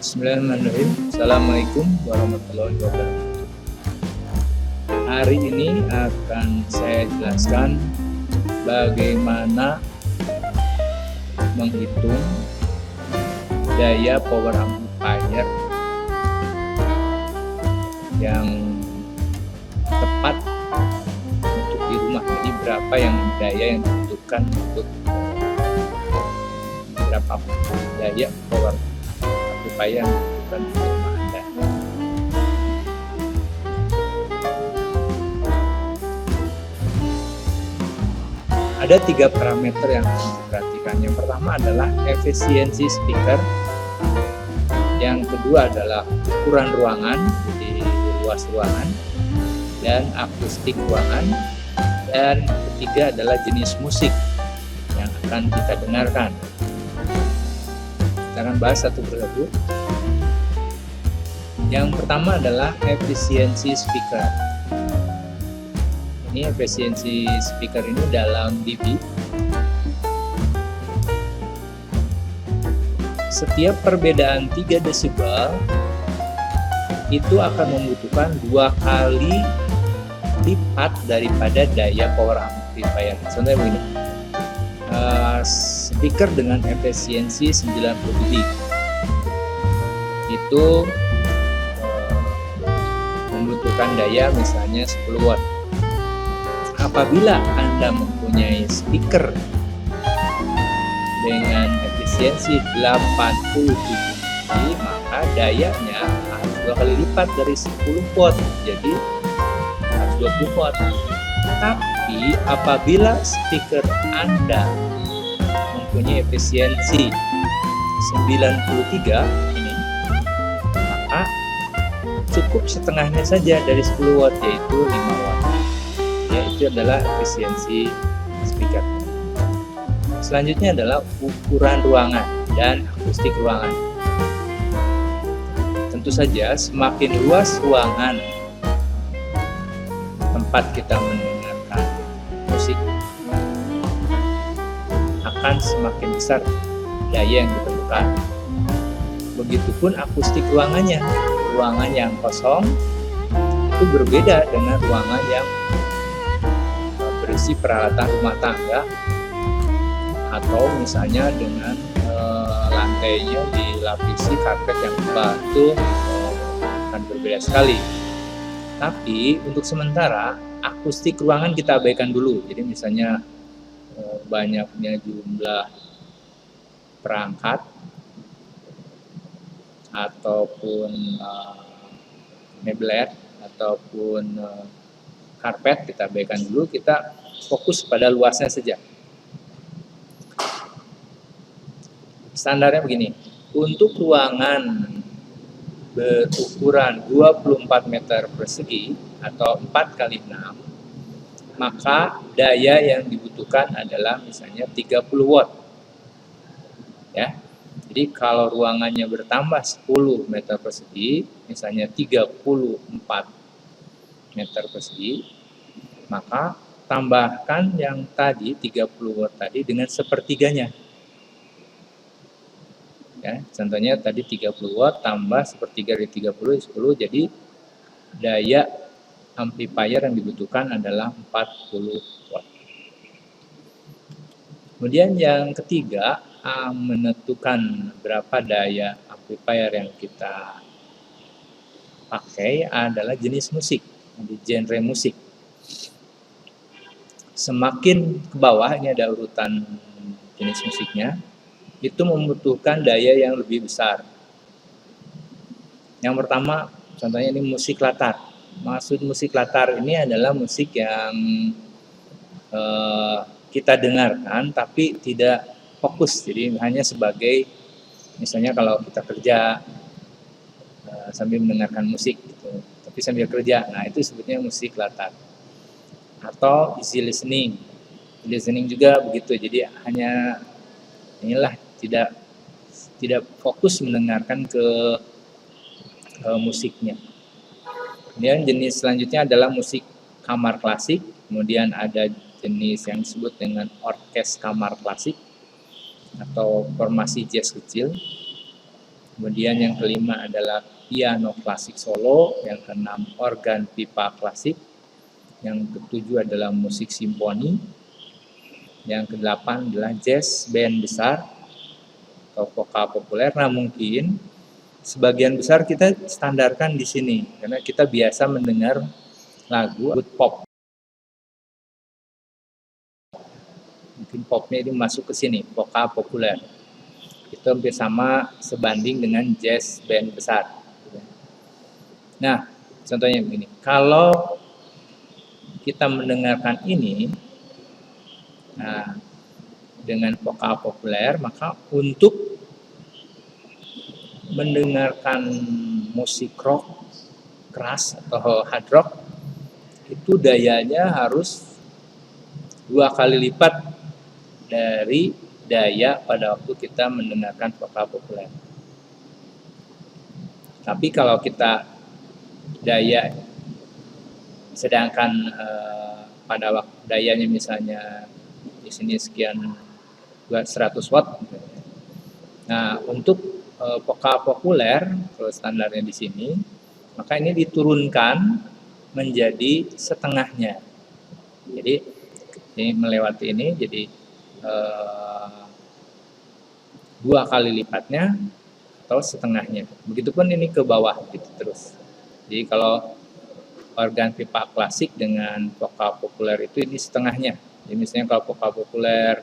Bismillahirrahmanirrahim. Assalamualaikum warahmatullahi wabarakatuh. Hari ini akan saya jelaskan bagaimana menghitung daya power amplifier yang tepat untuk di rumah. Jadi berapa yang daya yang dibutuhkan untuk berapa daya power amplifier yang dibutuhkan untuk rumah Anda. Ada 3 parameter yang harus diperhatikan. Yang pertama adalah efisiensi speaker. Yang kedua adalah ukuran ruangan, jadi luas ruangan, dan akustik ruangan. Dan ketiga adalah jenis musik yang akan kita dengarkan. Kita akan bahas satu persatu. Yang pertama adalah efisiensi speaker. Ini efisiensi speaker ini dalam dB. Setiap perbedaan 3 desibel itu akan membutuhkan 2 kali lipat daripada daya power amplifier. Contohnya begini, speaker dengan efisiensi 90 dB itu membutuhkan daya misalnya 10 watt. Apabila Anda mempunyai speaker dengan efisiensi 80 dB, maka dayanya harus 2 kali lipat dari 10 watt, jadi harus 20 watt. Tapi apabila speaker Anda mempunyai efisiensi 93 ini, maka cukup setengahnya saja dari 10 watt, yaitu 5 watt. Itu adalah efisiensi speaker. Selanjutnya adalah ukuran ruangan dan akustik ruangan. Tentu saja semakin luas ruangan tempat kita mendengarkan musik, akan semakin besar daya yang diperlukan. Begitupun akustik ruangannya. Ruangan yang kosong itu berbeda dengan ruangan yang berisi peralatan rumah tangga, atau misalnya dengan lantainya dilapisi karpet yang tebal, itu akan berbeda sekali. Tapi untuk sementara akustik ruangan kita abaikan dulu. Jadi misalnya banyaknya jumlah perangkat ataupun mebler ataupun karpet kita abaikan dulu, kita fokus pada luasnya saja. Standarnya begini, untuk ruangan berukuran 24 meter persegi atau 4 kali 6, maka daya yang dibutuhkan adalah misalnya 30 watt. Ya. Jadi kalau ruangannya bertambah 10 meter persegi, misalnya 34 meter persegi, maka tambahkan yang tadi 30 watt tadi dengan sepertiganya. Ya, contohnya tadi 30 watt tambah sepertiga dari 30, 10, jadi daya amplifier yang dibutuhkan adalah 40 watt. Kemudian yang ketiga, menentukan berapa daya amplifier yang kita pakai adalah jenis musik, di genre musik. Semakin ke bawah, ini ada urutan jenis musiknya, itu membutuhkan daya yang lebih besar. Yang pertama, contohnya ini musik latar. Maksud musik latar ini adalah musik yang kita dengarkan tapi tidak fokus, jadi hanya sebagai misalnya kalau kita kerja sambil mendengarkan musik gitu, tapi sambil kerja, nah itu sebutnya musik latar. Atau easy listening juga begitu, jadi hanya inilah tidak fokus mendengarkan ke musiknya. Kemudian jenis selanjutnya adalah musik kamar klasik, kemudian ada jenis yang disebut dengan orkes kamar klasik atau formasi jazz kecil. Kemudian yang kelima adalah piano klasik solo, yang keenam organ pipa klasik, yang ketujuh adalah musik simfoni, yang kedelapan adalah jazz band besar atau vokal populer. Nah, mungkin sebagian besar kita standarkan di sini karena kita biasa mendengar lagu pop. Mungkin popnya itu masuk ke sini, vokal populer. Itu hampir sama sebanding dengan jazz band besar. Nah, contohnya begini, kalau kita mendengarkan ini, nah, dengan vokal populer, maka untuk mendengarkan musik rock keras atau hard rock, itu dayanya harus 2 kali lipat dari daya pada waktu kita mendengarkan vokal populer. Tapi kalau kita daya sedangkan pada waktu dayanya misalnya di sini sekian 100 watt. Nah, untuk vokal populer kalau standarnya di sini, maka ini diturunkan menjadi setengahnya. Jadi ini melewati ini jadi 2 kali lipatnya atau setengahnya. Begitupun ini ke bawah gitu terus. Jadi kalau organ pipa klasik dengan vokal populer itu ini setengahnya. Jadi misalnya kalau vokal populer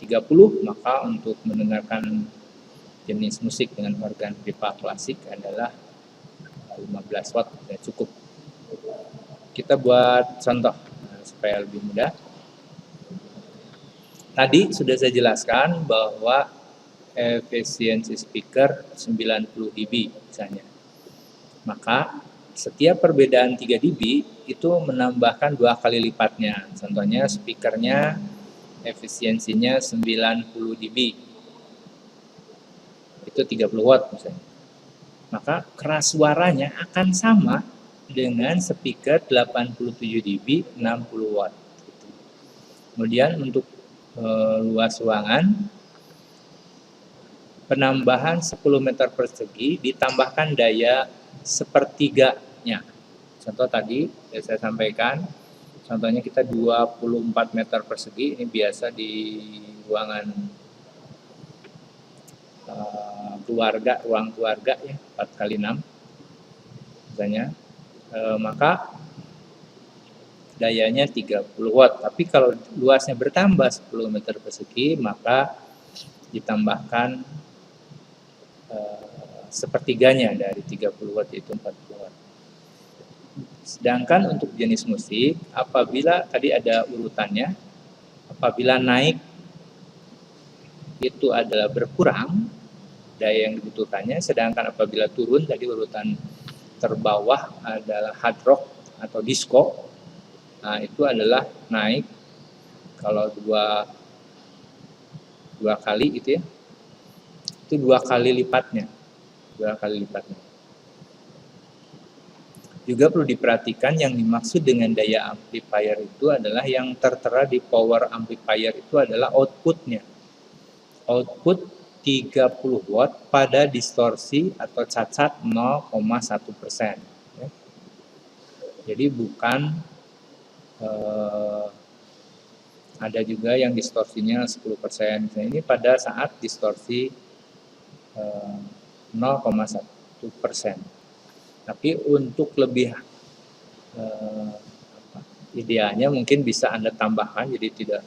30, maka untuk mendengarkan jenis musik dengan organ pipa klasik adalah 15 watt sudah cukup. Kita buat contoh supaya lebih mudah. Tadi sudah saya jelaskan bahwa efisiensi speaker 90 dB misalnya. Maka setiap perbedaan 3 dB itu menambahkan 2 kali lipatnya. Contohnya speakernya efisiensinya 90 dB. Itu 30 watt misalnya. Maka keras suaranya akan sama dengan speaker 87 dB 60 watt. Kemudian untuk luas ruangan, penambahan 10 meter persegi ditambahkan daya sepertiganya. Contoh tadi yang saya sampaikan, contohnya kita 24 meter persegi, ini biasa di ruangan keluarga, ruang keluarga ya, 4x6 misalnya, maka dayanya 30 watt. Tapi kalau luasnya bertambah 10 meter persegi, maka ditambahkan sepertiganya dari 30 watt yaitu 40 watt. Sedangkan untuk jenis musik, apabila tadi ada urutannya, apabila naik itu adalah berkurang daya yang dibutuhkannya, sedangkan apabila turun tadi urutan terbawah adalah hard rock atau disco. Nah, itu adalah naik kalau dua kali gitu ya. Itu 2 kali lipatnya. 2 kali lipatnya. Juga perlu diperhatikan yang dimaksud dengan daya amplifier itu adalah yang tertera di power amplifier itu adalah outputnya. Output 30 watt pada distorsi atau cacat 0,1%. Ya. Jadi bukan ada juga yang distorsinya 10%. Nah, ini pada saat distorsi 0,1%. Tapi untuk lebih idealnya mungkin bisa Anda tambahkan, jadi tidak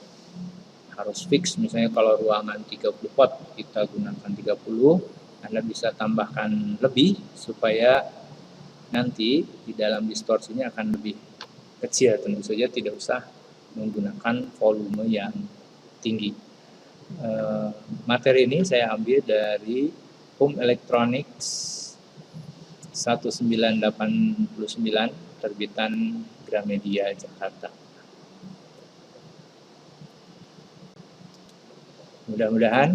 harus fix. Misalnya kalau ruangan 30 watt kita gunakan 30, Anda bisa tambahkan lebih supaya nanti di dalam distorsinya akan lebih kecil. Tentu saja tidak usah menggunakan volume yang tinggi. Materi ini saya ambil dari Home Electronics 1989 terbitan Gramedia Jakarta. Mudah-mudahan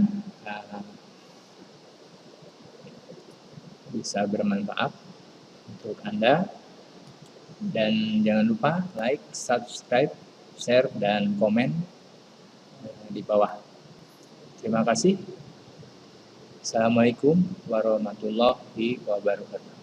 bisa bermanfaat untuk Anda. Dan jangan lupa like, subscribe, share, dan komen di bawah. Terima kasih. Assalamualaikum warahmatullahi wabarakatuh.